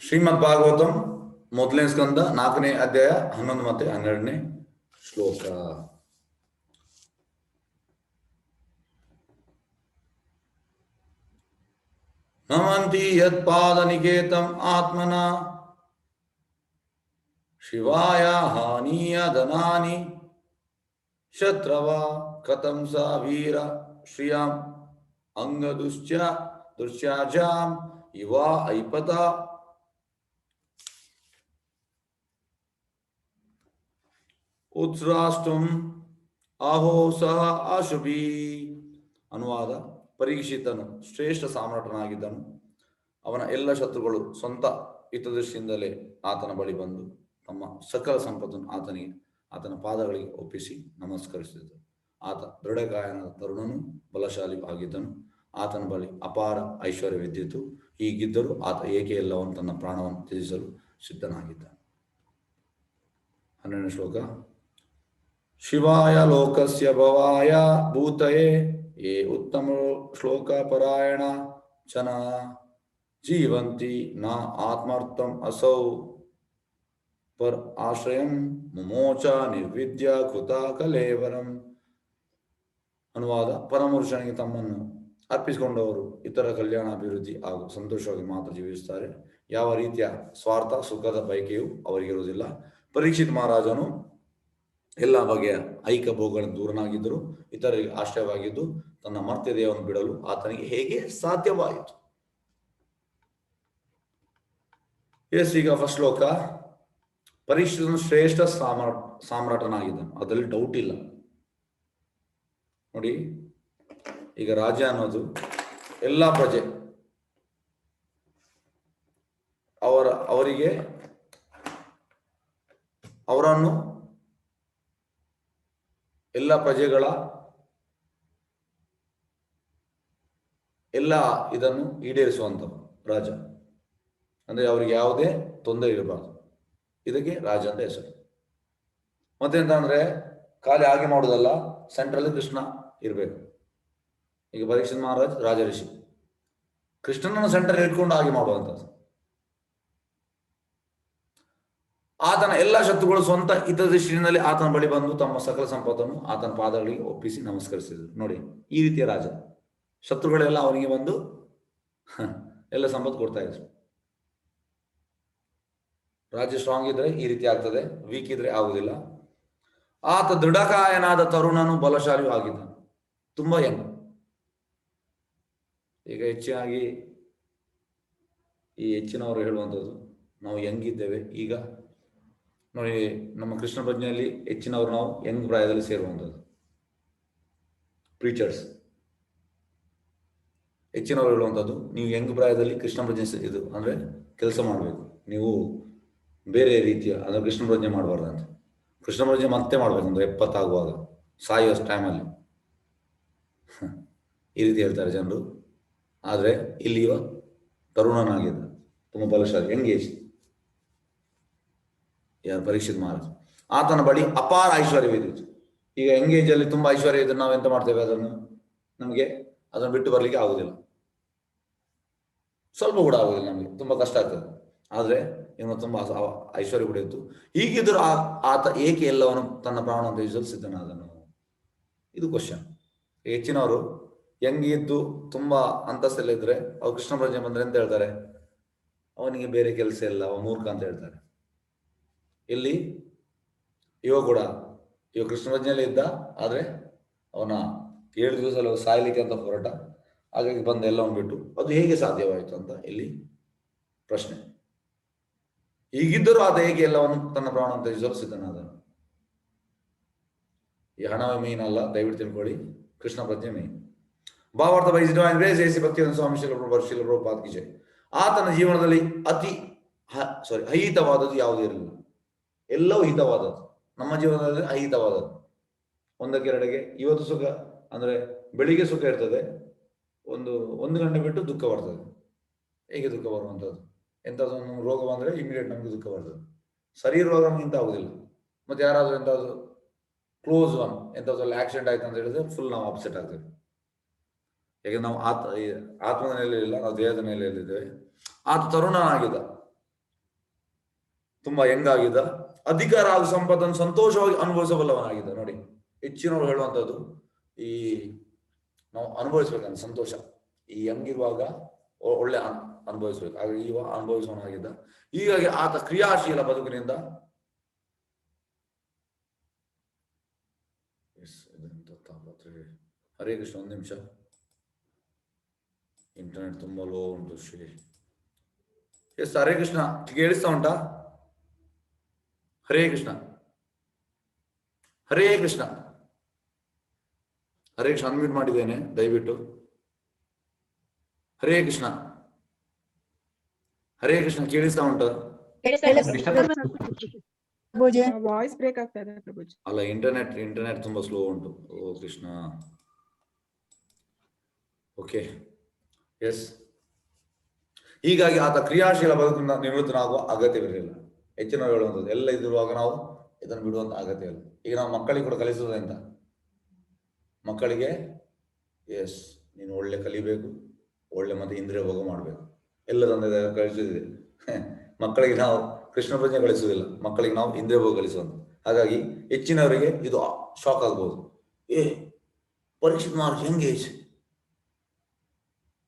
ಶ್ರೀಮದ್ ಭಾಗವತಂ ಮೊದಲನೇ ಸ್ಕಂದ 4ನೇ ಅಧ್ಯಾಯ 11 ಮತ್ತೆ 12ನೇ ಶ್ಲೋಕ. ನಮಂತಿ ಯತ್ಪಾದನಿಕೇತಂ ಆತ್ಮನ ಶಿವಾಯ ಹಾನಿಯ ಧನಾನಿ ಶತ್ರವ ಕಥಂ ಸಾ ವೀರ ಶ್ರಿಯಂ ಅಂಗದುಶ್ಚಾಜಾಂ ಇವ ಐಪತ ಉತ್ಸ್ರಾಷ್ಟಂ ಅಹೋ ಸಹ ಅಶುಭಿ. ಅನುವಾದ: ಪರೀಕ್ಷಿತನು ಶ್ರೇಷ್ಠ ಸಾಮ್ರಾಟನಾಗಿದ್ದನು. ಅವನ ಎಲ್ಲ ಶತ್ರುಗಳು ಸ್ವಂತ ಹಿತದೃಷ್ಟಿಯಿಂದಲೇ ಆತನ ಬಳಿ ಬಂದು ತಮ್ಮ ಸಕಲ ಸಂಪತ್ತನ್ನು ಆತನ ಪಾದಗಳಿಗೆ ಒಪ್ಪಿಸಿ ನಮಸ್ಕರಿಸಿದರು. ಆತ ದೃಢಕಾಯನಾದ ತರುಣನು, ಬಲಶಾಲಿಯೂ ಆಗಿದ್ದನು. ಆತನ ಬಳಿ ಅಪಾರ ಐಶ್ವರ್ಯವಿದ್ದಿತು. ಹೀಗಿದ್ದರೂ ಆತ ಏಕೆ ಎಲ್ಲವನ್ನು ತನ್ನ ಪ್ರಾಣವನ್ನು ತ್ಯಜಿಸಲು ಸಿದ್ಧನಾಗಿದ್ದಾನೆ. 12ನೇ ಶ್ಲೋಕ. ಶಿವಾಯ ಲೋಕಸ್ಯ ಭವಾಯ ಭೂತಯೇ ಯೇ ಉತ್ತಮ ಶ್ಲೋಕ ಪರಾಯಣ ಜನ ಜೀವಂತಿ ನ ಆತ್ಮಾರ್ಥಂ ಅಸೌ ಪರ್ ಆಶ್ರಯಂ ಮುಮೋಚ ನಿರ್ವಿದ್ಯ ಕೃತ ಕಲೇವರಂ. ಅನುವಾದ: ಪರಮಪುರುಷನಿಗೆ ತಮ್ಮನ್ನು ಅರ್ಪಿಸಿಕೊಂಡವರು ಇತರ ಕಲ್ಯಾಣಾಭಿವೃದ್ಧಿ ಹಾಗೂ ಸಂತೋಷವಾಗಿ ಮಾತ್ರ ಜೀವಿಸುತ್ತಾರೆ. ಯಾವ ರೀತಿಯ ಸ್ವಾರ್ಥ ಸುಖದ ಬಯಕೆಯೂ ಅವರಿಗಿರುವುದಿಲ್ಲ. ಪರೀಕ್ಷಿತ್ ಮಹಾರಾಜನು ಎಲ್ಲ ಬಗೆಯ ಐಕ ಭೋಗಗಳನ್ನು ದೂರನಾಗಿದ್ದರು. ಇತರರಿಗೆ ಆಶ್ರಯವಾಗಿದ್ದು ತನ್ನ ಮರ್ತ್ಯ ದೇಹವನ್ನು ಬಿಡಲು ಆತನಿಗೆ ಹೇಗೆ ಸಾಧ್ಯವಾಯಿತು? ಎಸ್, ಈಗ ಫಸ್ಟ್ ಶ್ಲೋಕ. ಪರೀಕ್ಷಿತನು ಶ್ರೇಷ್ಠ ಸಾಮ್ರಾಟನಾಗಿದ್ದನು, ಅದರಲ್ಲಿ ಡೌಟ್ ಇಲ್ಲ. ನೋಡಿ, ಈಗ ರಾಜ ಅನ್ನೋದು ಎಲ್ಲ ಪ್ರಜೆ ಅವರನ್ನು ಎಲ್ಲ ಪ್ರಜೆಗಳ ಎಲ್ಲ ಇದನ್ನು ಈಡೇರಿಸುವಂತ ರಾಜ. ಅಂದ್ರೆ ಅವರಿಗೆ ಯಾವುದೇ ತೊಂದರೆ ಇರಬಾರ್ದು. ಇದಕ್ಕೆ ರಾಜ ಅಂತ ಹೆಸರು. ಮತ್ತೆಂತ ಅಂದ್ರೆ ಖಾಲಿ ಹಾಗೆ ಮಾಡುವುದಲ್ಲ, ಸೆಂಟ್ರಲ್ಲಿ ಕೃಷ್ಣ ಇರಬೇಕು. ಈಗ ಪರೀಕ್ಷಿತ್ ಮಹಾರಾಜ್ ರಾಜ ಋಷಿ, ಕೃಷ್ಣನನ್ನು ಸೆಂಟ್ರಲ್ಲಿ ಇಟ್ಕೊಂಡು ಹಾಗೆ ಮಾಡುವಂಥದ್ದು. ಆತನ ಎಲ್ಲ ಶತ್ರುಗಳು ಸ್ವಂತ ಹಿತದೃಷ್ಟಿಯಿಂದಲೇ ಆತನ ಬಳಿ ಬಂದು ತಮ್ಮ ಸಕಲ ಸಂಪತ್ತನ್ನು ಆತನ ಪಾದಗಳಿಗೆ ಒಪ್ಪಿಸಿ ನಮಸ್ಕರಿಸಿದರು. ನೋಡಿ, ಈ ರೀತಿಯ ರಾಜ. ಶತ್ರುಗಳೆಲ್ಲ ಅವನಿಗೆ ಬಂದು ಎಲ್ಲ ಸಂಪತ್ತು ಕೊಡ್ತಾ ಇದ್ರು. ರಾಜ್ಯ ಸ್ಟ್ರಾಂಗ್ ಇದ್ರೆ ಈ ರೀತಿ ಆಗ್ತದೆ, ವೀಕ್ ಇದ್ರೆ ಆಗುದಿಲ್ಲ. ಆತ ದೃಢಕಾಯನಾದ ತರುಣನು, ಬಲಶಾಲಿಯೂ ಆಗಿದ್ದ. ತುಂಬಾ ಯಂಗ್. ಈಗ ಹೆಚ್ಚಾಗಿ ಈ ಹೆಚ್ಚಿನವರು ಹೇಳುವಂಥದ್ದು, ನಾವು ಯಂಗ್ ಇದ್ದೇವೆ. ಈಗ ನೋಡಿ, ನಮ್ಮ ಕೃಷ್ಣ ಪ್ರಜ್ಞೆಯಲ್ಲಿ ಹೆಚ್ಚಿನವರು ನಾವು ಯಂಗ್ ಪ್ರಾಯದಲ್ಲಿ ಸೇರುವಂಥದ್ದು. ಪ್ರೀಚರ್ಸ್ ಹೆಚ್ಚಿನವರು ಹೇಳುವಂಥದ್ದು, ನೀವು ಯಂಗ್ ಪ್ರಾಯದಲ್ಲಿ ಕೃಷ್ಣ ಪ್ರಜ್ಞೆ ಇದು ಅಂದ್ರೆ ಕೆಲಸ ಮಾಡಬೇಕು, ನೀವು ಬೇರೆ ರೀತಿಯ ಅಂದ್ರೆ ಕೃಷ್ಣ ಪ್ರಜ್ಞೆ ಮಾಡಬಾರ್ದಂತ. ಕೃಷ್ಣ ಪ್ರಜ್ಞೆ ಮತ್ತೆ ಮಾಡ್ಬೇಕಂದ್ರೆ 70 ಆಗುವಾಗ, ಸಾಯುವ ಟೈಮಲ್ಲಿ ಈ ರೀತಿ ಹೇಳ್ತಾರೆ ಜನರು. ಆದ್ರೆ ಇಲ್ಲಿ ಇವ ತರುಣನಾಗಿದ್ದ, ತುಂಬ ಬಲಶಾಲಿ, ಯಂಗ್ ಏಜ್. ಯಾರು? ಪರೀಕ್ಷಿತ್ ಮಹಾರಾಜ್. ಆತನ ಬಳಿ ಅಪಾರ ಐಶ್ವರ್ಯವಿದ್ದಿತ್ತು. ಈಗ ಯಂಗ್ ಏಜ್ ಅಲ್ಲಿ ತುಂಬಾ ಐಶ್ವರ್ಯ ಇದ್ರೆ ನಾವು ಎಂತ ಮಾಡ್ತೇವೆ? ನಮಗೆ ಅದನ್ನು ಬಿಟ್ಟು ಬರ್ಲಿಕ್ಕೆ ಆಗುದಿಲ್ಲ, ಸ್ವಲ್ಪ ಕೂಡ ಆಗುದಿಲ್ಲ, ನಮಗೆ ತುಂಬಾ ಕಷ್ಟ ಆಗ್ತದೆ. ಆದ್ರೆ ಇವನು ತುಂಬಾ ಐಶ್ವರ್ಯ ಕೂಡ ಇತ್ತು. ಹೀಗಿದ್ರು ಆತ ಏಕೆ ಎಲ್ಲವನ್ನು ತನ್ನ ಪ್ರಾಣವನ್ನು ತ್ಯಜಿಸಲು ಸಿದ್ಧನಾದನು? ಇದು ಕ್ವಶನ್. ಹೆಚ್ಚಿನವರು ಯಂಗ್ ಇದ್ದು ತುಂಬಾ ಅಂತಸ್ತೆಲ್ಲ ಇದ್ರೆ ಅವ್ರು ಕೃಷ್ಣ ಪ್ರಜ್ಞೆ ಬಂದ್ರೆ ಎಂತ ಹೇಳ್ತಾರೆ? ಅವನಿಗೆ ಬೇರೆ ಕೆಲಸ ಇಲ್ಲ, ಅವ ಮೂರ್ಖ ಅಂತ ಹೇಳ್ತಾರೆ. ಇಲ್ಲಿ ಇವ ಕೂಡ ಕೃಷ್ಣ ಪ್ರಜ್ಞೆಯಲ್ಲಿ ಇದ್ದ, ಆದ್ರೆ ಅವನ 7 ದಿವಸದಲ್ಲಿ ಸಾಯ್ಲಿಕ್ಕೆ ಅಂತ ಹೊರಟ. ಹಾಗಾಗಿ ಬಂದ ಎಲ್ಲವನ್ನು ಬಿಟ್ಟು ಅದು ಹೇಗೆ ಸಾಧ್ಯವಾಯಿತು ಅಂತ ಇಲ್ಲಿ ಪ್ರಶ್ನೆ. ಹೀಗಿದ್ದರೂ ಆತ ಹೇಗೆ ಎಲ್ಲವನ್ನು ತನ್ನ ಪ್ರಾಣವನ್ನು ತ್ಯಜಿಸಲು ಸಿದ್ಧನಾದನು? ಈ ಹಣವೇ ಮೇನ್ ಅಲ್ಲ, ದಯವಿಟ್ಟು ತಿಳ್ಕೊಳ್ಳಿ. ಕೃಷ್ಣ ಪ್ರಜ್ಞೆ ಮೇನ್. ಭಾವಾರ್ಥ ಬಯಸಿ ಭಕ್ತಿ ಸ್ವಾಮಿ ಶಿಲಪ್ರಭುಪಾದ ಕಿ ಜೈ. ಆತನ ಜೀವನದಲ್ಲಿ ಅಹಿತವಾದದ್ದು ಯಾವುದೂ ಇರಲಿಲ್ಲ. ಎಲ್ಲವೂ ಹಿತವಾದದ್ದು. ನಮ್ಮ ಜೀವನದಲ್ಲಿ ಅಹಿತವಾದದ್ದು ಒಂದಕ್ಕೆರಡೆಗೆ. ಇವತ್ತು ಸುಖ ಅಂದ್ರೆ ಬೆಳಿಗ್ಗೆ ಸುಖ ಇರ್ತದೆ, ಒಂದು ಗಂಟೆ ಬಿಟ್ಟು ದುಃಖ ಬರ್ತದೆ. ಹೇಗೆ ದುಃಖ ಬರುವಂಥದ್ದು? ಎಂಥದ್ದು ರೋಗ ಬಂದ್ರೆ ಇಮಿಡಿಯೇಟ್ ನಮ್ಗೆ ದುಃಖ ಬರ್ತದೆ. ಶರೀರ ರೋಗ ನಮ್ಗಿಂತ ಆಗುದಿಲ್ಲ. ಮತ್ತೆ ಯಾರಾದ್ರೂ ಎಂತಾದ್ರು ಕ್ಲೋಸ್ ಒನ್ ಎಂಥದ್ರಲ್ಲಿ ಆಕ್ಸಿಡೆಂಟ್ ಆಯ್ತು ಅಂತ ಹೇಳಿದ್ರೆ ಫುಲ್ ನಾವು ಅಪ್ಸೆಟ್ ಆಗ್ತೇವೆ. ಯಾಕಂದ್ರೆ ನಾವು ಆತ್ಮದ ನೆಲೆಯಲ್ಲಿಲ್ಲ, ನಾವು ದೇಹದ ನೆಲೆಯಲ್ಲಿದ್ದೇವೆ. ಆತ ತರುಣನಾಗಿದ್ದ. ತುಂಬಾ ಹೆಂಗಾಗಿದ್ದ, ಅಧಿಕಾರ ಹಾಗೂ ಸಂಪತ್ತನ್ನು ಸಂತೋಷವಾಗಿ ಅನುಭವಿಸಬಲ್ಲವನಾಗಿದ್ದ. ನೋಡಿ, ಹೆಚ್ಚಿನವರು ಹೇಳುವಂಥದ್ದು ಈ ನಾವು ಅನುಭವಿಸ್ಬೇಕಂತ ಸಂತೋಷ, ಈ ಹೆಂಗಿರುವಾಗ ಒಳ್ಳೆ ಅನುಭವಿಸ್ಬೇಕು, ಹಾಗೆ ಇವಾಗ ಅನುಭವಿಸೋನಾಗಿದ್ದ. ಹೀಗಾಗಿ ಆತ ಕ್ರಿಯಾಶೀಲ ಬದುಕಿನಿಂದ ಹರೇ ಕೃಷ್ಣ. ಒಂದು ನಿಮಿಷ, ಇಂಟರ್ನೆಟ್ ತುಂಬಾ ಲೋ ಉಂಟು ಶ್ರೀ. ಎಸ್, ಹರೇ ಕೃಷ್ಣ, ಕೇಳಿಸ್ತಾ ಉಂಟಾ? ಹರೇ ಕೃಷ್ಣ, ಹರೇ ಕೃಷ್ಣ, ಹರೇ ಕೃಷ್ಣ. ಅನ್ಮ್ಯೂಟ್ ಮಾಡಿದ್ದೇನೆ, ದಯವಿಟ್ಟು. ಹರೇ ಕೃಷ್ಣ, ಹರೇ ಕೃಷ್ಣ, ಕೇಳಿಸ್ತಾ ಉಂಟು? ವಾಯ್ಸ್ ಬ್ರೇಕ್ ಆಗ್ತಾ ಇದೆ ಪ್ರಭುಜಿ. ಅಲ್ಲ, ಇಂಟರ್ನೆಟ್ ತುಂಬಾ ಸ್ಲೋ ಉಂಟು. ಓ ಕೃಷ್ಣ. Okay, yes. ಹೀಗಾಗಿ ಆತ ಕ್ರಿಯಾಶೀಲ ಬದುಕಿನ ನಿವೃತ್ತನಾಗುವ ಅಗತ್ಯವಿರಲಿಲ್ಲ. ಹೆಚ್ಚಿನ ಹೇಳುವಂಥದ್ದು ಎಲ್ಲ ಇದ್ದಿರುವಾಗ ನಾವು ಇದನ್ನು ಬಿಡುವಂತ ಅಗತ್ಯ ಇಲ್ಲ. ಈಗ ನಾವು ಮಕ್ಕಳಿಗೆ ಕೂಡ ಕಲಿಸುವುದೆಂತ, ಮಕ್ಕಳಿಗೆ ಎಸ್ ನೀನು ಒಳ್ಳೆ ಕಲಿಬೇಕು, ಒಳ್ಳೆ ಮತ್ತೆ ಇಂದ್ರಿಯ ಭೋಗ ಮಾಡಬೇಕು, ಎಲ್ಲ ತಂದೆ ಕಲಿಸುವುದಿದೆ. ಮಕ್ಕಳಿಗೆ ನಾವು ಕೃಷ್ಣ ಪ್ರಜ್ಞೆ ಕಲಿಸುವುದಿಲ್ಲ, ಮಕ್ಕಳಿಗೆ ನಾವು ಇಂದ್ರಿಯ ಭೋಗ ಕಲಿಸುವಂತ. ಹಾಗಾಗಿ ಹೆಚ್ಚಿನವರಿಗೆ ಇದು ಶಾಕ್ ಆಗ್ಬೋದು. ಪರೀಕ್ಷಿತ್ ಮಾರ್ಕ್ ಹೆಂಗೆ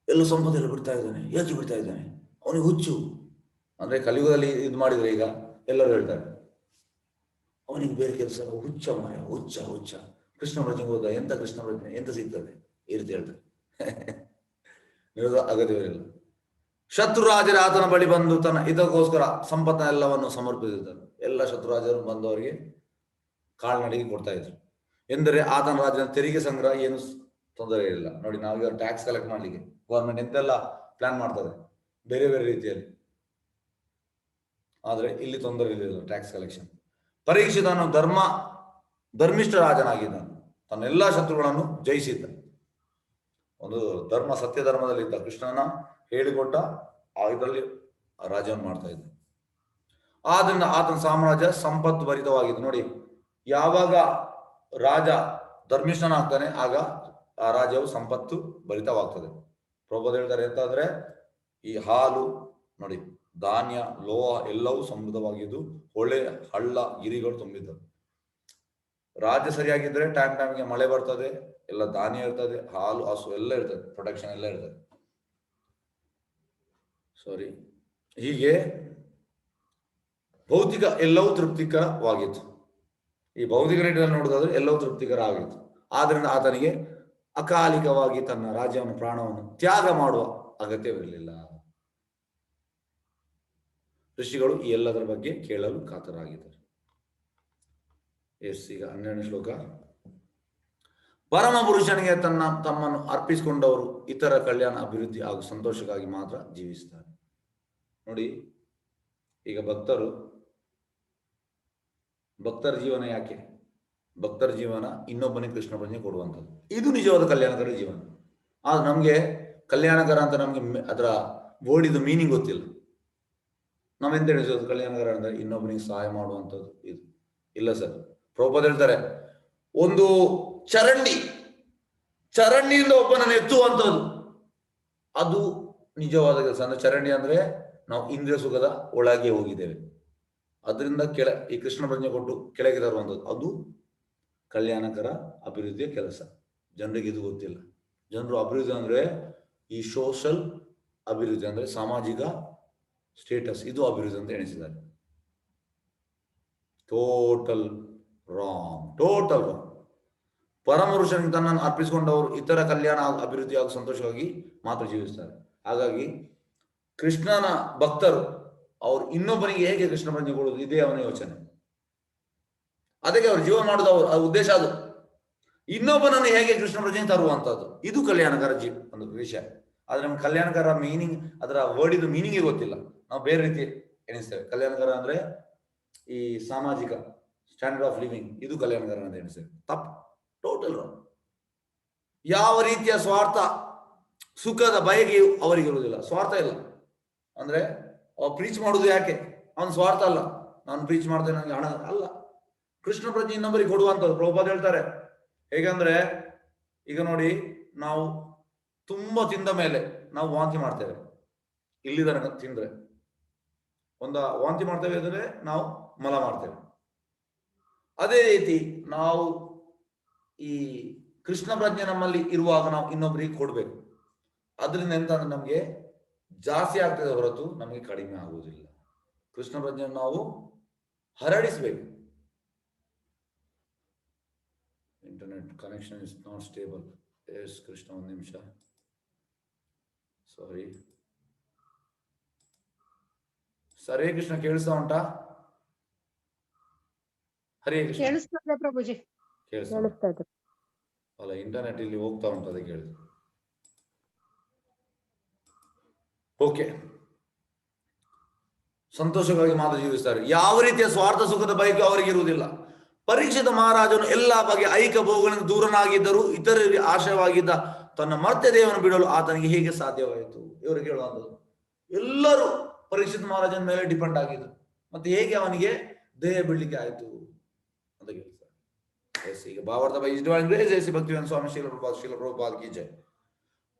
ಎಲ್ಲ ಸಂಪತ್ತೆಲ್ಲ ಬಿಡ್ತಾ ಇದ್ದಾನೆ, ಯಾಕೆ ಬಿಡ್ತಾ ಇದ್ದಾನೆ, ಅವನಿಗೆ ಹುಚ್ಚು ಅಂದ್ರೆ ಕಲಿಯುಗದಲ್ಲಿ ಇದು ಮಾಡಿದ್ರೆ ಈಗ ಎಲ್ಲರೂ ಹೇಳ್ತಾರೆ ಅವನಿಗೆ ಬೇರೆ ಕೆಲಸ, ಹುಚ್ಚ ಮಾಯ, ಹುಚ್ಚ ಹುಚ್ಚ. ಕೃಷ್ಣ ಪ್ರಜ್ಞೆಗೆ ಹೋದ, ಎಂತ ಕೃಷ್ಣ ಪ್ರಜ್ಞೆ, ಎಂತ ಸಿಗ್ತದೆ, ಈ ರೀತಿ ಹೇಳ್ತಾರೆ. ಅಗತ್ಯವಿರಲಿಲ್ಲ. ಶತ್ರುರಾಜರ ಆತನ ಬಳಿ ಬಂದು ತನ್ನ ಇದಕ್ಕೋಸ್ಕರ ಸಂಪತ್ತನ್ನೆಲ್ಲವನ್ನು ಸಮರ್ಪಿಸಿದ್ದರು. ಎಲ್ಲ ಶತ್ರುರಾಜರು ಬಂದವರಿಗೆ ಕಾಲ್ನಡಿಗೆ ಕೊಡ್ತಾ ಇದ್ರು. ಎಂದರೆ ಆತನ ರಾಜ್ಯದ ತೆರಿಗೆ ಸಂಗ್ರಹ ಏನು ತೊಂದರೆ ಇರಲಿಲ್ಲ. ನೋಡಿ, ನಾವೀಗ ಟ್ಯಾಕ್ಸ್ ಕಲೆಕ್ಟ್ ಮಾಡ್ಲಿಕ್ಕೆ ಗವರ್ಮೆಂಟ್ ಎಂತೆಲ್ಲ ಪ್ಲಾನ್ ಮಾಡ್ತದೆ ಬೇರೆ ಬೇರೆ ರೀತಿಯಲ್ಲಿ, ಆದ್ರೆ ಇಲ್ಲಿ ತೊಂದರೆ ಇರಲಿಲ್ಲ ಟ್ಯಾಕ್ಸ್ ಕಲೆಕ್ಷನ್. ಪರೀಕ್ಷಿತನು ಧರ್ಮಿಷ್ಠ ರಾಜನಾಗಿದ್ದನು, ತನ್ನೆಲ್ಲಾ ಶತ್ರುಗಳನ್ನು ಜಯಿಸಿದ್ದ. ಒಂದು ಧರ್ಮ, ಸತ್ಯ ಧರ್ಮದಲ್ಲಿದ್ದ, ಕೃಷ್ಣನ ಹೇಳಿಕೊಟ್ಟ ಇದರಲ್ಲಿ ರಾಜ್ಯವನ್ನು ಮಾಡ್ತಾ ಇದ್ದ. ಆದ್ರಿಂದ ಆತನ ಸಾಮ್ರಾಜ್ಯ ಸಂಪತ್ತು ಭರಿತವಾಗಿತ್ತು. ನೋಡಿ, ಯಾವಾಗ ರಾಜ ಧರ್ಮಿಷ್ಠನಾಗ್ತಾನೆ ಆಗ ಆ ರಾಜ್ಯವು ಸಂಪತ್ತು ಭರಿತವಾಗ್ತದೆ. ಪ್ರಭುಪಾದ ಹೇಳ್ತಾರೆ ಎಂತಾದ್ರೆ, ಈ ಹಾಲು ನೋಡಿ, ಧಾನ್ಯ, ಲೋಹ ಎಲ್ಲವೂ ಸಮೃದ್ಧವಾಗಿದ್ದು ಹೊಳೆ, ಹಳ್ಳ, ಗಿರಿಗಳು ತುಂಬಿದ್ದವು. ರಾಜ್ಯ ಸರಿಯಾಗಿದ್ರೆ ಟೈಮ್ಗೆ ಮಳೆ ಬರ್ತದೆ, ಎಲ್ಲ ಧಾನ್ಯ ಇರ್ತದೆ, ಹಾಲು, ಹಸು ಎಲ್ಲ ಇರ್ತದೆ, ಪ್ರೊಡಕ್ಷನ್ ಎಲ್ಲ ಇರ್ತದೆ. ಹೀಗೆ ಭೌತಿಕ ಎಲ್ಲವೂ ತೃಪ್ತಿಕರವಾಗಿತ್ತು. ಈ ಭೌತಿಕ ನಿಟ್ಟಿನಲ್ಲಿ ನೋಡುವುದಾದ್ರೆ ಎಲ್ಲವೂ ತೃಪ್ತಿಕರ ಆಗಿತ್ತು. ಆದ್ರಿಂದ ಆತನಿಗೆ ಅಕಾಲಿಕವಾಗಿ ತನ್ನ ರಾಜ್ಯವನ್ನು, ಪ್ರಾಣವನ್ನು ತ್ಯಾಗ ಮಾಡುವ ಅಗತ್ಯವಿರಲಿಲ್ಲ. ಋಷಿಗಳು ಈ ಎಲ್ಲದರ ಬಗ್ಗೆ ಕೇಳಲು ಕಾತರಾಗಿದ್ದರು. ಎಸ್, ಈಗ 12ನೇ ಶ್ಲೋಕ. ಪರಮ ಪುರುಷನಿಗೆ ತಮ್ಮನ್ನು ಅರ್ಪಿಸಿಕೊಂಡವರು ಇತರ ಕಲ್ಯಾಣ, ಅಭಿವೃದ್ಧಿ ಹಾಗೂ ಸಂತೋಷಕ್ಕಾಗಿ ಮಾತ್ರ ಜೀವಿಸ್ತಾರೆ. ನೋಡಿ, ಈಗ ಭಕ್ತರ ಜೀವನ ಯಾಕೆ? ಭಕ್ತರ ಜೀವನ ಇನ್ನೊಬ್ಬನಿಗೆ ಕೃಷ್ಣ ಪ್ರಜ್ಞೆ ಕೊಡುವಂಥದ್ದು, ಇದು ನಿಜವಾದ ಕಲ್ಯಾಣಕರ ಜೀವನ. ಆದ್ರೆ ನಮ್ಗೆ ಕಲ್ಯಾಣಕರ ಅಂತ ನಮ್ಗೆ ಅದರ ಬೋರ್ಡಿದು ಮೀನಿಂಗ್ ಗೊತ್ತಿಲ್ಲ. ನಾವೆಂತ ಹೇಳಿಸೋದು ಕಲ್ಯಾಣಕರ ಅಂದ್ರೆ ಇನ್ನೊಬ್ಬನಿಗೆ ಸಹಾಯ ಮಾಡುವಂಥದ್ದು, ಇದು ಇಲ್ಲ ಸರ್. ಪ್ರಭುಪಾದ ಹೇಳ್ತಾರೆ, ಒಂದು ಚರಂಡಿಯಿಂದ ಒಬ್ಬನನ್ನು ಎತ್ತುವಂಥದ್ದು, ಅದು ನಿಜವಾದ ಕೆಲಸ. ಅಂದ್ರೆ ಚರಂಡಿ ಅಂದ್ರೆ ನಾವು ಇಂದ್ರಿಯ ಸುಖದ ಒಳಗೆ ಹೋಗಿದ್ದೇವೆ, ಅದರಿಂದ ಈ ಕೃಷ್ಣ ಪ್ರಜ್ಞೆ ಕೊಟ್ಟು ಕೆಳಗೆ ತರುವಂಥದ್ದು, ಅದು ಕಲ್ಯಾಣಕರ ಅಭಿವೃದ್ಧಿಯ ಕೆಲಸ. ಜನರಿಗೆ ಇದು ಗೊತ್ತಿಲ್ಲ. ಜನರು ಅಭಿವೃದ್ಧಿ ಅಂದ್ರೆ ಈ ಸೋಷಲ್ ಅಭಿವೃದ್ಧಿ ಅಂದ್ರೆ ಸಾಮಾಜಿಕ ಸ್ಟೇಟಸ್, ಇದು ಅಭಿವೃದ್ಧಿ ಅಂತ ಎಣಿಸಿದ್ದಾರೆ. Total wrong. ಪರಮಪುರುಷನಿಗೆ ತನ್ನನ್ನು ಅರ್ಪಿಸಿಕೊಂಡವರು ಇತರ ಕಲ್ಯಾಣ, ಅಭಿವೃದ್ಧಿ ಹಾಗೂ ಸಂತೋಷವಾಗಿ ಮಾತ್ರ ಜೀವಿಸ್ತಾರೆ. ಹಾಗಾಗಿ ಕೃಷ್ಣನ ಭಕ್ತರು ಅವರು ಇನ್ನೊಬ್ಬನಿಗೆ ಹೇಗೆ ಕೃಷ್ಣ ಪ್ರಜ್ಞೆ ಕೊಡುವುದು, ಇದೇ ಅವನ ಯೋಚನೆ. ಅದಕ್ಕೆ ಅವರು ಜೀವನ ಮಾಡೋದು, ಅವ್ರ ಉದ್ದೇಶ ಅದು. ಇನ್ನೊಬ್ಬನನ್ನು ಹೇಗೆ ಕೃಷ್ಣ ಪ್ರಜ್ಞೆ ತರುವಂತದ್ದು, ಇದು ಕಲ್ಯಾಣಕರ ಒಂದು ವಿಷಯ. ಆದ್ರೆ ನಮ್ಗೆ ಕಲ್ಯಾಣಕರ ಮೀನಿಂಗ್, ಅದರ ವರ್ಡ್ ಇದು ಮೀನಿಂಗೇ ಗೊತ್ತಿಲ್ಲ. ನಾವು ಬೇರೆ ರೀತಿ ಎಣಿಸ್ತೇವೆ. ಕಲ್ಯಾಣಕರ ಅಂದ್ರೆ ಈ ಸಾಮಾಜಿಕ ಸ್ಟ್ಯಾಂಡರ್ಡ್ ಆಫ್ ಲಿವಿಂಗ್, ಇದು ಕಲ್ಯಾಣಕರ ಅಂತ ಎಣಿಸ್ತೇವೆ. ತಪ್ಪು, ಟೋಟಲ್ ರಾಂಗ್. ಯಾವ ರೀತಿಯ ಸ್ವಾರ್ಥ, ಸುಖದ ಬಯಕೆಯು ಅವರಿಗೆ ಇರುವುದಿಲ್ಲ. ಸ್ವಾರ್ಥ ಇಲ್ಲ ಅಂದ್ರೆ ಪ್ರೀಚ್ ಮಾಡುದು ಯಾಕೆ, ಅವನ ಸ್ವಾರ್ಥ ಅಲ್ಲ. ನಾನು ಪ್ರೀಚ್ ಮಾಡ್ತೇನೆ, ನನಗೆ ಹಣ ಅಲ್ಲ. ಕೃಷ್ಣ ಪ್ರಜ್ಞೆ ಇನ್ನೊಬ್ಬರಿಗೆ ಕೊಡುವಂಥದ್ದು. ಪ್ರಭುಪಾದ ಹೇಳ್ತಾರೆ ಹೇಗಂದ್ರೆ, ಈಗ ನೋಡಿ, ನಾವು ತುಂಬಾ ತಿಂದ ಮೇಲೆ ನಾವು ವಾಂತಿ ಮಾಡ್ತೇವೆ, ಇಲ್ಲಿ ತನಕ ತಿಂದ್ರೆ. ವಾಂತಿ ಮಾಡ್ತೇವೆ ಅಂದರೆ ನಾವು ಮಲ ಮಾಡ್ತೇವೆ. ಅದೇ ರೀತಿ ನಾವು ಈ ಕೃಷ್ಣ ಪ್ರಜ್ಞೆ ನಮ್ಮಲ್ಲಿ ಇರುವಾಗ ನಾವು ಇನ್ನೊಬ್ಬರಿಗೆ ಕೊಡ್ಬೇಕು. ಅದರಿಂದ ಎಂತ ಅಂದ್ರೆ ನಮಗೆ ಜಾಸ್ತಿ ಆಗ್ತದೆ ಹೊರತು ನಮಗೆ ಕಡಿಮೆ ಆಗುವುದಿಲ್ಲ. ಕೃಷ್ಣ ಪ್ರಜ್ಞೆಯನ್ನು ನಾವು ಹರಡಿಸಬೇಕು. Internet connection is not stable. Yes Krishna, ಒಂದು ನಿಮಿಷ, ಸಾರಿ. ಹರೇ ಕೃಷ್ಣ, ಕೇಳಿಸ್ತಾ ಉಂಟಾ? ಹರೇ ಕೃಷ್ಣ ಕೇಳಿಸ್ತದೆ ಪ್ರಭುಜಿ. ಕೇಳಿಸ್ತಾ ಅಲ್ಲ, ಇಂಟರ್ನೆಟ್ ಇಲ್ಲಿ ಹೋಗ್ತಾ ಉಂಟು, ಅದಕ್ಕೆ ಹೇಳಿದ್ರು. ಓಕೆ, ಸಂತೋಷವಾಗಿ ಮಾತು ಜೀವಿಸ್ತಾರೆ. ಯಾವ ರೀತಿಯ ಸ್ವಾರ್ಥ ಸುಖದ ಬಯಕೆ ಅವರಿಗೆ ಇರುವುದಿಲ್ಲ. ಪರೀಕ್ಷಿತ ಮಹಾರಾಜನು ಎಲ್ಲಾ ಬಗೆಯ ಐಕ ಭೋಗಗಳಿಂದ ದೂರನಾಗಿದ್ದರೂ ಇತರರಿಗೆ ಆಶಯವಾಗಿದ್ದ ತನ್ನ ಮರ್ತ್ಯ ದೇವನ ಬಿಡಲು ಆತನಿಗೆ ಹೇಗೆ ಸಾಧ್ಯವಾಯಿತು? ಇವರು ಕೇಳುವಂಥದ್ದು. ಎಲ್ಲರೂ ಪರೀಕ್ಷಿತ ಮಹಾರಾಜನ ಮೇಲೆ ಡಿಪೆಂಡ್ ಆಗಿದ್ರು, ಮತ್ತೆ ಹೇಗೆ ಅವನಿಗೆ ದೇಹ ಬಿಡ್ಲಿಕ್ಕೆ ಆಯ್ತು ಅಂತ ಕೇಳ್ತಾರೆ. ಎಸ್, ಈಗ ಭಾವಾರ್ಥ ಬೈ ಭಕ್ತಿವೇದಾಂತ ಸ್ವಾಮಿ ಶ್ರೀಲ ಪ್ರಭುಪಾದ ಕಿ ಜೈ.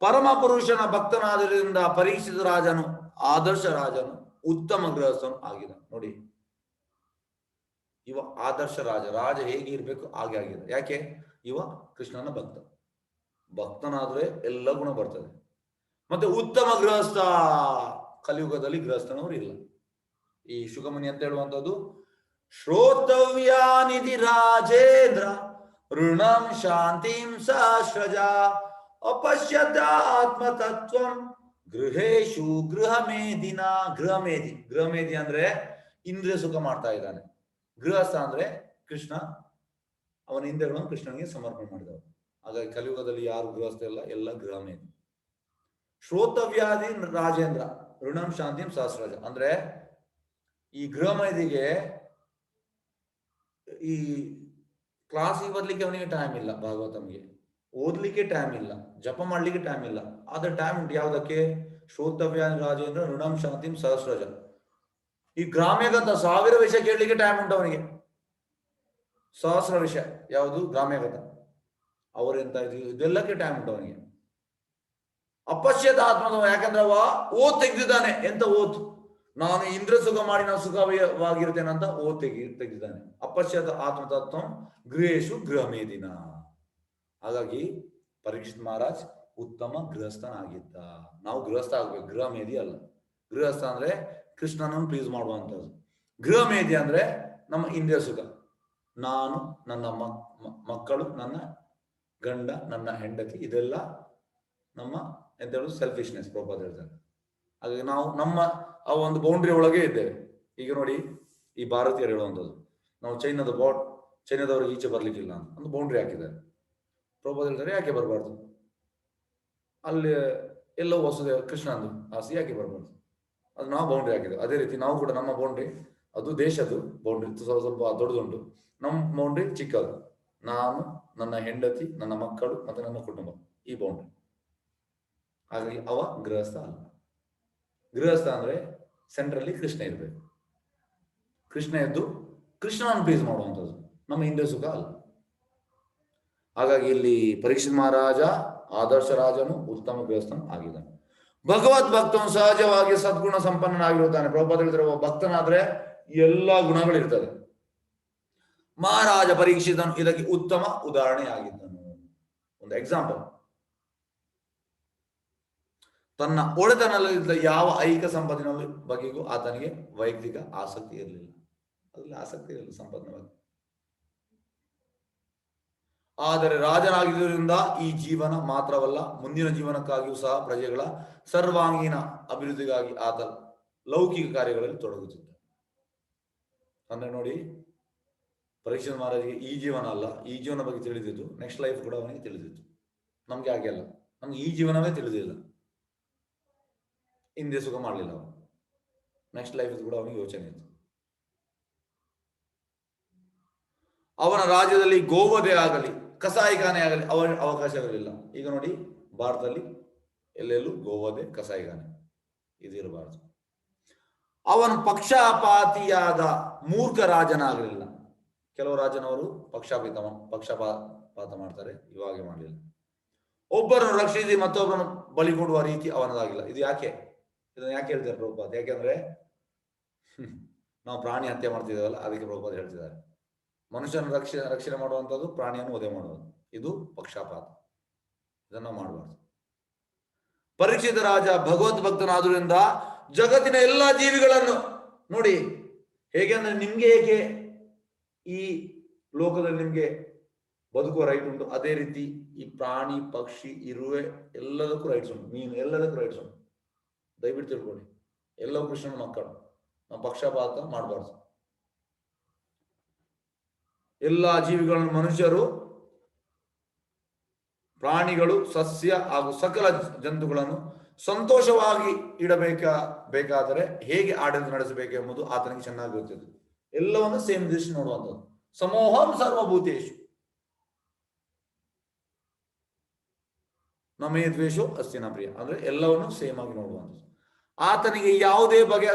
ಪರಮ ಪುರುಷನ ಭಕ್ತನಾದ್ದರಿಂದ ಪರೀಕ್ಷಿತ ರಾಜನು ಆದರ್ಶ ರಾಜನು ಉತ್ತಮ ಗೃಹಸ್ಥನು ಆಗಿದ. ನೋಡಿ, ಇವ ಆದರ್ಶ ರಾಜ ಹೇಗೆ ಇರ್ಬೇಕು ಹಾಗೆ ಆಗಿದೆ. ಯಾಕೆ? ಇವ ಕೃಷ್ಣನ ಭಕ್ತನಾದ್ರೆ ಎಲ್ಲ ಗುಣ ಬರ್ತದೆ. ಮತ್ತೆ ಉತ್ತಮ ಗೃಹಸ್ಥ, ಕಲಿಯುಗದಲ್ಲಿ ಗೃಹಸ್ಥನವರು ಇಲ್ಲ. ಈ ಶುಕಮುನಿ ಅಂತ ಹೇಳುವಂಥದ್ದು, ಶ್ರೋತವ್ಯಾನಿಧಿ ರಾಜೇಂದ್ರ ಋಣಂ ಶಾಂತಿಂ ಸಹಸ್ರಜ ಅಪಶ್ಯತ ಆತ್ಮತತ್ವಂ ಗೃಹೇಶು ಗೃಹಮೇದಿನ. ಗೃಹಮೇದಿ ಅಂದ್ರೆ ಇಂದ್ರಿಯ ಸುಖ ಮಾಡ್ತಾ ಇದ್ದಾನೆ. ಗೃಹಸ್ಥ ಅಂದ್ರೆ ಕೃಷ್ಣ, ಅವನ ಇಂದ್ರಿಯಗಳನ್ನು ಕೃಷ್ಣನಿಗೆ ಸಮರ್ಪಣೆ ಮಾಡಿದವರು. ಹಾಗಾಗಿ ಕಲಿಯುಗದಲ್ಲಿ ಯಾರು ಗೃಹಸ್ಥ ಇಲ್ಲ, ಎಲ್ಲ ಗೃಹಮೇದಿ. ಶ್ರೋತವ್ಯಾದಿ ರಾಜೇಂದ್ರ ಋಣಂ ಶಾಂತಿಂ ಸಹಸ್ರಜ ಅಂದ್ರೆ ಈ ಗೃಹಮೇದಿಗೆ ಈ ಕ್ಲಾಸಿಗೆ ಬರ್ಲಿಕ್ಕೆ ಅವನಿಗೆ ಟೈಮ್ ಇಲ್ಲ, ಭಾಗವತಂಗೆ ಓದ್ಲಿಕ್ಕೆ ಟೈಮ್ ಇಲ್ಲ, ಜಪ ಮಾಡ್ಲಿಕ್ಕೆ ಟೈಮ್ ಇಲ್ಲ. ಆದ್ರೆ ಟೈಮ್ ಉಂಟು ಯಾವುದಕ್ಕೆ? ಶ್ರೋತವ್ಯಾದಿ ರಾಜೇಂದ್ರ ಋಣಂ ಶಾಂತಿಂ ಸಹಸ್ರಜ. ಈ ಗ್ರಾಮ್ಯಗತ 1000 ವಿಷಯ ಕೇಳಲಿಕ್ಕೆ ಟೈಮ್ ಉಂಟು ಅವನಿಗೆ. ಸಹಸ್ರ ವಿಷಯ ಯಾವುದು? ಗ್ರಾಮ್ಯಗತ. ಅವರೆಂತ ಇದೆಲ್ಲಕ್ಕೆ ಟೈಮ್ ಉಂಟು ಅವನಿಗೆ. ಅಪಶ್ಯದ ಆತ್ಮದ, ಯಾಕಂದ್ರೆ ಅವ ಓದ್ ತೆಗೆದಿದ್ದಾನೆ. ಎಂತ ಓದ್? ನಾನು ಇಂದ್ರ ಸುಖ ಮಾಡಿ ನಾನು ಸುಖವಾಗಿರ್ತೇನೆ ಅಂತ ಓದ್ ತೆಗೆದಿದ್ದಾನೆ. ಅಪಶ್ಯದ ಆತ್ಮತತ್ವ ಗೃಹೇಶು ಗೃಹಮೇದಿನ. ಹಾಗಾಗಿ ಪರೀಕ್ಷಿತ್ ಮಹಾರಾಜ್ ಉತ್ತಮ ಗೃಹಸ್ಥನಾಗಿದ್ದ. ನಾವು ಗೃಹಸ್ಥ ಆಗ್ಬೇಕು, ಗೃಹಮೇದಿ ಅಲ್ಲ. ಗೃಹಸ್ಥ ಅಂದ್ರೆ ಕೃಷ್ಣನನ್ನು ಪ್ಲೀಸ್ ಮಾಡುವಂಥದ್ದು. ಗೃಹಮೇದಿ ಅಂದ್ರೆ ನಮ್ಮ ಇಂದ್ರಿಯ ಸುಖ, ನಾನು, ನನ್ನ ಮಕ್ಕಳು, ನನ್ನ ಗಂಡ, ನನ್ನ ಹೆಂಡತಿ, ಇದೆಲ್ಲ ನಮ್ಮ ಎಂತ ಹೇಳುದು ಸೆಲ್ಫಿಶ್ನೆಸ್ ಪ್ರಭಾವ ಹೇಳ್ತಾರೆ. ಹಾಗಾಗಿ ನಾವು ನಮ್ಮ ಆ ಒಂದು ಬೌಂಡ್ರಿ ಒಳಗೆ ಇದ್ದೇವೆ. ಈಗ ನೋಡಿ, ಈ ಭಾರತೀಯರು ಹೇಳುವಂಥದ್ದು, ನಾವು ಚೈನಾದವ್ರಿಗೆ ಈಚೆ ಬರ್ಲಿಕ್ಕಿಲ್ಲ ಅಂತ ಒಂದು ಬೌಂಡ್ರಿ ಹಾಕಿದ್ದಾರೆ. ಪ್ರಭಾವ ಹೇಳ್ತಾರೆ, ಯಾಕೆ ಬರಬಾರ್ದು? ಅಲ್ಲಿ ಎಲ್ಲೋ ವಸುದೇವ ಕೃಷ್ಣಂದು ಆಸೆ, ಯಾಕೆ ಬರಬಾರ್ದು? ಅದು ನಾವು ಬೌಂಡ್ರಿ ಹಾಕಿದ್ದೇವೆ. ಅದೇ ರೀತಿ ನಾವು ಕೂಡ ನಮ್ಮ ಬೌಂಡ್ರಿ, ಅದು ದೇಶದ್ದು ಬೌಂಡ್ರಿ ಸ್ವಲ್ಪ ದೊಡ್ಡದುಂಟು, ನಮ್ಮ ಬೌಂಡ್ರಿ ಚಿಕ್ಕದು. ನಾನು, ನನ್ನ ಹೆಂಡತಿ, ನನ್ನ ಮಕ್ಕಳು ಮತ್ತೆ ನನ್ನ ಕುಟುಂಬ, ಈ ಬೌಂಡ್ರಿ. ಹಾಗಾಗಿ ಅವ ಗೃಹಸ್ಥ ಅಲ್ಲ. ಗೃಹಸ್ಥ ಅಂದ್ರೆ ಸೆಂಟ್ರಲ್ಲಿ ಕೃಷ್ಣ ಇರಬೇಕು. ಕೃಷ್ಣ ಎದ್ದು ಕೃಷ್ಣನನ್ನು ಪ್ಲೀಸ್ ಮಾಡುವಂಥದ್ದು, ನಮ್ಮ ಇಂದ್ರಿಯ ಸುಖ ಅಲ್ಲ. ಹಾಗಾಗಿ ಇಲ್ಲಿ ಪರೀಕ್ಷಿತ್ ಮಹಾರಾಜ ಆದರ್ಶ ರಾಜನು ಉತ್ತಮ ಗೃಹಸ್ಥನು ಆಗಿದ್ದಾನೆ. ಭಗವದ್ ಭಕ್ತನು ಸಹಜವಾಗಿ ಸದ್ಗುಣ ಸಂಪನ್ನನಾಗಿರುತ್ತಾನೆ. ಪ್ರಭುಪಾದ ಹೇಳಿದ್ರೆ, ಒಬ್ಬ ಭಕ್ತನಾದ್ರೆ ಎಲ್ಲಾ ಗುಣಗಳಿರ್ತದೆ. ಮಹಾರಾಜ ಪರೀಕ್ಷಿತನು ಇದಕ್ಕೆ ಉತ್ತಮ ಉದಾಹರಣೆ ಆಗಿದ್ದನು. ಒಂದು ಎಕ್ಸಾಂಪಲ್, ತನ್ನ ಒಡೆತನಲ್ಲಿದ್ದ ಯಾವ ಐಹಿಕ ಸಂಪತ್ತಿನ ಬಗೆಗೂ ಆತನಿಗೆ ವೈಯಕ್ತಿಕ ಆಸಕ್ತಿ ಇರಲಿಲ್ಲ. ಅದ್ರಲ್ಲಿ ಆಸಕ್ತಿ ಇರಲಿಲ್ಲ ಸಂಪತ್ತಿನ ಬಗ್ಗೆ. ಆದರೆ ರಾಜನಾಗಿದ್ದರಿಂದ ಈ ಜೀವನ ಮಾತ್ರವಲ್ಲ, ಮುಂದಿನ ಜೀವನಕ್ಕಾಗಿಯೂ ಸಹ ಪ್ರಜೆಗಳ ಸರ್ವಾಂಗೀಣ ಅಭಿವೃದ್ಧಿಗಾಗಿ ಆತ ಲೌಕಿಕ ಕಾರ್ಯಗಳಲ್ಲಿ ತೊಡಗುತ್ತಿದ್ದ. ಅಂದ್ರೆ ನೋಡಿ, ಪರೀಕ್ಷಿತ್ ಮಹಾರಾಜಿಗೆ ಈ ಜೀವನ ಅಲ್ಲ, ಈ ಜೀವನ ಬಗ್ಗೆ ತಿಳಿದಿದ್ದು, ನೆಕ್ಸ್ಟ್ ಲೈಫ್ ಕೂಡ ಅವನಿಗೆ ತಿಳಿದಿತ್ತು. ನಮ್ಗೆ ಹಾಗೆ ಅಲ್ಲ, ನಮ್ಗೆ ಈ ಜೀವನವೇ ತಿಳಿದಿಲ್ಲ, ಹಿಂದೆ ಸುಖ ಮಾಡಲಿಲ್ಲ ಅವನು. ನೆಕ್ಸ್ಟ್ ಲೈಫ್ ಕೂಡ ಅವನಿಗೆ ಯೋಚನೆ ಇತ್ತು. ಅವನ ರಾಜ್ಯದಲ್ಲಿ ಗೋವಧೆ ಆಗಲಿ, ಕಸಾಯಿಖಾನೆ ಆಗಲಿ ಅವರ ಅವಕಾಶವಿರಲಿಲ್ಲ. ಈಗ ನೋಡಿ, ಭಾರತದಲ್ಲಿ ಎಲ್ಲೆಲ್ಲೂ ಗೋವಧೆ, ಕಸಾಯಿಖಾನೆ ಇದಿರಬಾರದು. ಅವನು ಪಕ್ಷಪಾತಿಯಾದ ಮೂರ್ಖ ರಾಜನಾಗಲಿಲ್ಲ. ಕೆಲವು ರಾಜನವರು ಪಕ್ಷಪಾತ ಮಾಡ್ತಾರೆ, ಇವಾಗೆ ಮಾಡಲಿಲ್ಲ. ಒಬ್ಬರನ್ನು ರಕ್ಷಿಸಿ ಮತ್ತೊಬ್ಬರನ್ನು ಬಲಿ ಕೊಡುವ ರೀತಿ ಅವನದಾಗಿಲ್ಲ. ಇದು ಯಾಕೆ? ಇದನ್ನು ಯಾಕೆ ಹೇಳ್ತಾರೆ ಪ್ರಭುಪಾದ? ಯಾಕೆಂದ್ರೆ ನಾವು ಪ್ರಾಣಿ ಹತ್ಯೆ ಮಾಡ್ತಿದ್ದೇವಲ್ಲ, ಅದಕ್ಕೆ ಪ್ರಭುಪಾದ ಹೇಳ್ತಿದ್ದಾರೆ ಮನುಷ್ಯನ ರಕ್ಷಣೆ ಮಾಡುವಂಥದ್ದು ಪ್ರಾಣಿಯನ್ನು ವಧೆ ಮಾಡುವುದು, ಇದು ಪಕ್ಷಪಾತ, ಇದನ್ನು ಮಾಡಬಾರ್ದು. ಪರೀಕ್ಷಿತ ರಾಜ ಭಗವದ್ ಭಕ್ತನಾದ್ರಿಂದ ಜಗತ್ತಿನ ಎಲ್ಲಾ ಜೀವಿಗಳನ್ನು ನೋಡಿ, ಹೇಗೆ ಅಂದ್ರೆ ನಿಮ್ಗೆ ಹೇಗೆ ಈ ಲೋಕದಲ್ಲಿ ನಿಮ್ಗೆ ಬದುಕುವ ರೈಟ್ ಉಂಟು, ಅದೇ ರೀತಿ ಈ ಪ್ರಾಣಿ ಪಕ್ಷಿ ಇರುವೆ ಎಲ್ಲದಕ್ಕೂ ರೈಟ್ಸ್ ಉಂಟು, ಮೀನು ಎಲ್ಲದಕ್ಕೂ ರೈಟ್ಸ್ ಉಂಟು. ದಯವಿಟ್ಟು ತಿಳ್ಕೊಳ್ಳಿ, ಎಲ್ಲವೂ ಕೃಷ್ಣನ ಮಕ್ಕಳು, ನಾವು ಪಕ್ಷಪಾತ ಮಾಡಬಾರ್ದು. ಎಲ್ಲಾ ಜೀವಿಗಳನ್ನು, ಮನುಷ್ಯರು, ಪ್ರಾಣಿಗಳು, ಸಸ್ಯ ಹಾಗೂ ಸಕಲ ಜಂತುಗಳನ್ನು ಸಂತೋಷವಾಗಿ ಬೇಕಾದರೆ ಹೇಗೆ ಆಡಳಿತ ನಡೆಸಬೇಕು ಎಂಬುದು ಆತನಿಗೆ ಚೆನ್ನಾಗಿ ಗೊತ್ತಿದೆ. ಎಲ್ಲವನ್ನು ಸೇಮ್ ದೃಷ್ಟಿ ನೋಡುವಂಥದ್ದು. ಸಮೋಹಂ ಸರ್ವಭೂತೇಶು ನಮೇ ದ್ವೇಷೋ ಅಸ್ತಿನ ಪ್ರಿಯ, ಅಂದ್ರೆ ಎಲ್ಲವನ್ನು ಸೇಮ್ ಆಗಿ ನೋಡುವಂಥದ್ದು. ಆತನಿಗೆ ಯಾವುದೇ ಬಗೆಯ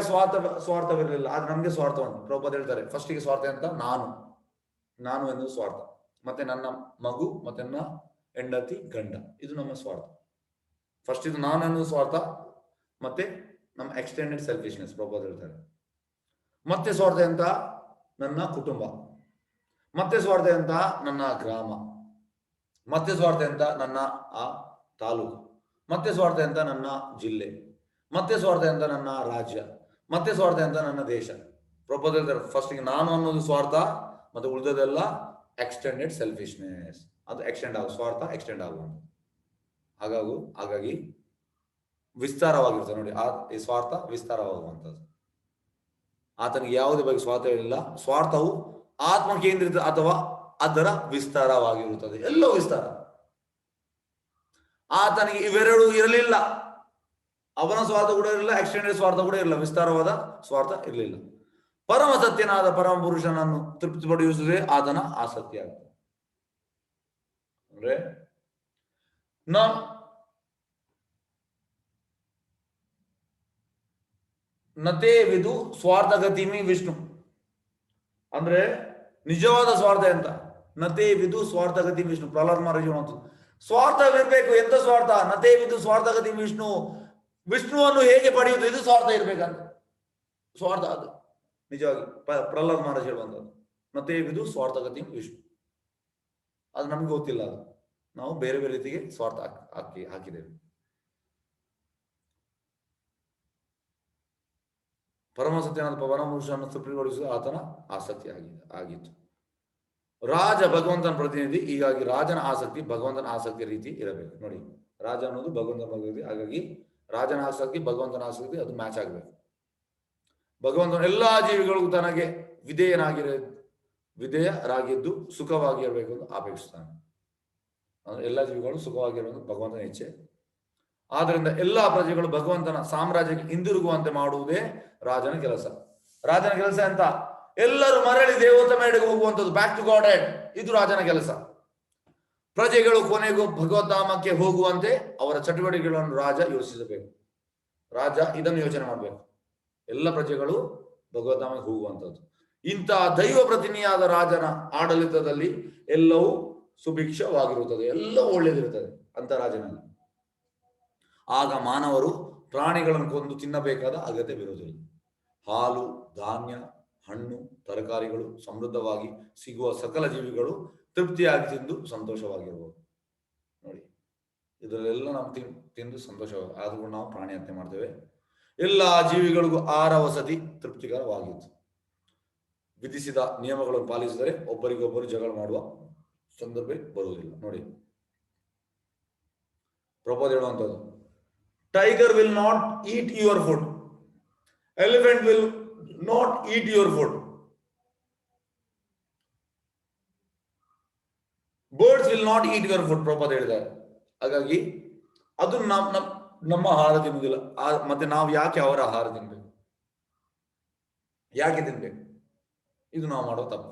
ಸ್ವಾರ್ಥವಿರಲಿಲ್ಲ, ಆದ್ರೆ ನಮ್ಗೆ ಸ್ವಾರ್ಥ ಉಂಟು. ಪ್ರಭುಪಾದ ಹೇಳ್ತಾರೆ, ಫಸ್ಟಿಗೆ ಸ್ವಾರ್ಥ ಅಂತ ನಾನು ಎನ್ನುವುದು ಸ್ವಾರ್ಥ, ಮತ್ತೆ ನನ್ನ ಮಗು, ಮತ್ತೆ ನನ್ನ ಹೆಂಡತಿ ಗಂಡ, ಇದು ನಮ್ಮ ಸ್ವಾರ್ಥ. ಫಸ್ಟ್ ಇದು ನಾನು ಅನ್ನೋದು ಸ್ವಾರ್ಥ, ಮತ್ತೆ ನಮ್ಮ ಎಕ್ಸ್ಟೆಂಡೆಡ್ ಸೆಲ್ಫಿಶ್ನೆಸ್ ಪ್ರಭುಪಾದ ಹೇಳ್ತಾರೆ. ಮತ್ತೆ ಸ್ವಾರ್ಥ ಅಂತ ನನ್ನ ಕುಟುಂಬ, ಮತ್ತೆ ಸ್ವಾರ್ಥ ಅಂತ ನನ್ನ ಗ್ರಾಮ, ಮತ್ತೆ ಸ್ವಾರ್ಥ ಅಂತ ನನ್ನ ಆ ತಾಲೂಕು, ಮತ್ತೆ ಸ್ವಾರ್ಥ ಅಂತ ನನ್ನ ಜಿಲ್ಲೆ, ಮತ್ತೆ ಸ್ವಾರ್ಥ ಅಂತ ನನ್ನ ರಾಜ್ಯ, ಮತ್ತೆ ಸ್ವಾರ್ಥ ಅಂತ ನನ್ನ ದೇಶ. ಪ್ರಭುಪಾದ ಹೇಳ್ತಾರೆ, ಫಸ್ಟಿಗೆ ನಾನು ಅನ್ನೋದು ಸ್ವಾರ್ಥ, ಮತ್ತೆ ಉಳಿದದೆಲ್ಲ ಎಕ್ಸ್ಟೆಂಡೆಡ್ ಸೆಲ್ಫಿಶ್ನೆಸ್, ಅದು ಎಕ್ಸ್ಟೆಂಡ್ ಆಗುವ ಸ್ವಾರ್ಥ, ಎಕ್ಸ್ಟೆಂಡ್ ಆಗುವಂಥದ್ದು. ಹಾಗಾಗಿ ವಿಸ್ತಾರವಾಗಿರ್ತದೆ ನೋಡಿ, ಈ ಸ್ವಾರ್ಥ ವಿಸ್ತಾರವಾಗುವಂಥದ್ದು. ಆತನಿಗೆ ಯಾವುದೇ ಬಗ್ಗೆ ಸ್ವಾರ್ಥ ಇಲ್ಲ. ಸ್ವಾರ್ಥವು ಆತ್ಮ ಕೇಂದ್ರಿತ ಅಥವಾ ಅದರ ವಿಸ್ತಾರವಾಗಿರುತ್ತದೆ, ಎಲ್ಲವೂ ವಿಸ್ತಾರ. ಆತನಿಗೆ ಇವೆರಡು ಇರಲಿಲ್ಲ, ಅವನ ಸ್ವಾರ್ಥ ಕೂಡ ಇರಲಿಲ್ಲ, ಎಕ್ಸ್ಟೆಂಡೆಡ್ ಸ್ವಾರ್ಥ ಕೂಡ ಇರಲಿಲ್ಲ, ವಿಸ್ತಾರವಾದ ಸ್ವಾರ್ಥ ಇರಲಿಲ್ಲ. ಪರಮ ಸತ್ಯನಾದ ಪರಮ ಪುರುಷನನ್ನು ತೃಪ್ತಿಪಡಿಸುವುದೇ ಆತನ ಆಸಕ್ತಿ ಆಗ್ತದೆ. ಅಂದ್ರೆ ನತೇ ವಿದು ಸ್ವಾರ್ಥಗತಿಮಿ ವಿಷ್ಣು, ಅಂದ್ರೆ ನಿಜವಾದ ಸ್ವಾರ್ಥ ಎಂತ, ನತೇ ವಿದು ಸ್ವಾರ್ಥಗತಿ ವಿಷ್ಣು. ಪ್ರಹ್ಲಾದ್ ಮಹಾರಾಜ್ ಹೇಳುವಂಥದ್ದು ಸ್ವಾರ್ಥವಿರ್ಬೇಕು. ಎಂತ ಸ್ವಾರ್ಥ? ನತೇ ವಿದು ಸ್ವಾರ್ಥಗತಿ ವಿಷ್ಣು, ವಿಷ್ಣುವನ್ನು ಹೇಗೆ ಪಡೆಯುವುದು, ಇದು ಸ್ವಾರ್ಥ ಇರ್ಬೇಕಂತ. ಸ್ವಾರ್ಥ ಅದು ನಿಜವಾಗಿ ಪ್ರಹ್ಲಾದ್ ಮಹಾರಾಜ್ ಹೇಳುವಂಥದ್ದು, ನತೇ ವಿದು ಸ್ವಾರ್ಥಗತಿ ವಿಷ್ಣು. ಅದು ನಮ್ಗೆ ಗೊತ್ತಿಲ್ಲ, ಅದು ನಾವು ಬೇರೆ ಬೇರೆ ರೀತಿಗೆ ಸ್ವಾರ್ಥ ಹಾಕಿದ್ದೇವೆ. ಪರಮ ಸತ್ಯನಾದ ಪರಮಪುರುಷನನ್ನು ತೃಪ್ತಿಗೊಳಿಸುವುದು ಆತನ ಆಸಕ್ತಿ ಆಗಿತ್ತು. ರಾಜ ಭಗವಂತನ ಪ್ರತಿನಿಧಿ, ಹೀಗಾಗಿ ರಾಜನ ಆಸಕ್ತಿ ಭಗವಂತನ ಆಸಕ್ತಿಯ ರೀತಿ ಇರಬೇಕು. ನೋಡಿ, ರಾಜ ಅನ್ನೋದು ಭಗವಂತನ ಪ್ರತಿನಿಧಿ, ಹಾಗಾಗಿ ರಾಜನ ಆಸಕ್ತಿ ಭಗವಂತನ ಆಸಕ್ತಿ ಅದು ಮ್ಯಾಚ್ ಆಗಬೇಕು. ಭಗವಂತನ ಎಲ್ಲಾ ಜೀವಿಗಳಿಗೂ ತನಗೆ ವಿಧೇಯರಾಗಿದ್ದು ಸುಖವಾಗಿರಬೇಕು ಎಂದು ಅಪೇಕ್ಷಿಸ್ತಾನೆ. ಅಂದ್ರೆ ಎಲ್ಲ ಜೀವಿಗಳು ಸುಖವಾಗಿರುವುದು ಭಗವಂತನ ಇಚ್ಛೆ. ಆದ್ರಿಂದ ಎಲ್ಲಾ ಪ್ರಜೆಗಳು ಭಗವಂತನ ಸಾಮ್ರಾಜ್ಯಕ್ಕೆ ಹಿಂದಿರುಗುವಂತೆ ಮಾಡುವುದೇ ರಾಜನ ಕೆಲಸ. ರಾಜನ ಕೆಲಸ ಅಂತ ಎಲ್ಲರೂ ಮರಳಿ ದೇವತ ಮೇಡೆಗೆ ಹೋಗುವಂಥದ್ದು, ಬ್ಯಾಕ್ ಟು ಗಾಡ್ ಹೆಡ್, ಇದು ರಾಜನ ಕೆಲಸ. ಪ್ರಜೆಗಳು ಕೊನೆಗೂ ಭಗವದ್ಧಾಮಕ್ಕೆ ಹೋಗುವಂತೆ ಅವರ ಚಟುವಟಿಕೆಗಳನ್ನು ರಾಜ ಯೋಚಿಸಬೇಕು. ರಾಜ ಇದನ್ನು ಯೋಚನೆ ಮಾಡಬೇಕು, ಎಲ್ಲ ಪ್ರಜೆಗಳು ಭಗವದ್ಧಾಮಕ್ಕೆ ಹೋಗುವಂಥದ್ದು. ಇಂತಹ ದೈವ ಪ್ರತಿನಿಧಿಯಾದ ರಾಜನ ಆಡಳಿತದಲ್ಲಿ ಎಲ್ಲವೂ ಸುಭಿಕ್ಷವಾಗಿರುತ್ತದೆ, ಎಲ್ಲವೂ ಒಳ್ಳೆಯದಿರುತ್ತದೆ ಅಂತ ರಾಜನಲ್ಲಿ. ಆಗ ಮಾನವರು ಪ್ರಾಣಿಗಳನ್ನು ಕೊಂದು ತಿನ್ನಬೇಕಾದ ಅಗತ್ಯವಿರುವುದಿಲ್ಲ. ಹಾಲು, ಧಾನ್ಯ, ಹಣ್ಣು, ತರಕಾರಿಗಳು ಸಮೃದ್ಧವಾಗಿ ಸಿಗುವ ಸಕಲ ಜೀವಿಗಳು ತೃಪ್ತಿಯಾಗಿ ತಿಂದು ಸಂತೋಷವಾಗಿರ್ಬೋದು. ನೋಡಿ, ಇದರಲ್ಲೆಲ್ಲ ನಾವು ತಿಂದು ಸಂತೋಷವಾಗಿ, ಆದ್ರೂ ನಾವು ಪ್ರಾಣಿ ಹತ್ಯೆ ಮಾಡ್ತೇವೆ. ಎಲ್ಲ ಜೀವಿಗಳಿಗೂ ಆಹಾರ ವಸತಿ ತೃಪ್ತಿಕರವಾಗಿತ್ತು. ವಿಧಿಸಿದ ನಿಯಮಗಳನ್ನು ಪಾಲಿಸಿದರೆ ಒಬ್ಬರಿಗೊಬ್ಬರು ಜಗಳ ಮಾಡುವ ಸಂದರ್ಭ ಬರುವುದಿಲ್ಲ. ನೋಡಿ, ಪ್ರಭುಪಾದ ಹೇಳುವಂಥದ್ದು, tiger will not eat your food, elephant will not eat your food, birds will not eat your food Prabhupada ಹೇಳಿದ್ದಾರೆ. ಹಾಗಾಗಿ ಅದು ನಮ್ಮ ಆಹಾರ ತಿನ್ನುವುದಿಲ್ಲ. ಮತ್ತೆ ನಾವು ಯಾಕೆ ಅವರ ಆಹಾರ ತಿನ್ಬೇಕು? ಯಾಕೆ ತಿನ್ಬೇಕು? ಇದು ನಾವು ಮಾಡೋ ತಪ್ಪು.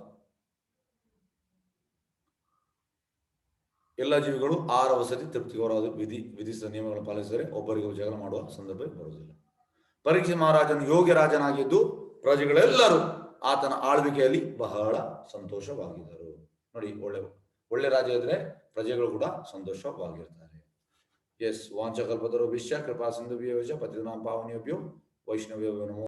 ಎಲ್ಲ ಜೀವಿಗಳು ಆಹಾರ ವಸತಿ ತೃಪ್ತಿಕರವಾದ ವಿಧಿಸಿದ ನಿಯಮಗಳನ್ನು ಪಾಲಿಸಿದರೆ ಒಬ್ಬರಿಗೂ ಜಗಳ ಮಾಡುವ ಸಂದರ್ಭ ಬರುವುದಿಲ್ಲ. ಪರೀಕ್ಷೆ ಮಹಾರಾಜನು ಯೋಗ್ಯ ರಾಜನಾಗಿದ್ದು ಪ್ರಜೆಗಳೆಲ್ಲರೂ ಆತನ ಆಳ್ವಿಕೆಯಲ್ಲಿ ಬಹಳ ಸಂತೋಷವಾಗಿದ್ದರು. ನೋಡಿ, ಒಳ್ಳೆ ರಾಜ ಇದ್ರೆ ಪ್ರಜೆಗಳು ಕೂಡ ಸಂತೋಷವಾಗಿರ್ತಾರೆ. ಎಸ್ ವಾಂಚಕಲ್ಪತರುಭ್ಯಶ್ಚ ಕೃಪಾ ಸಿಂಧುಭ್ಯೋ ಚ ಪತಿತಾನಾಂ ಪಾವನೇಭ್ಯೋ ವೈಷ್ಣವೇಭ್ಯೋ ನಮೋ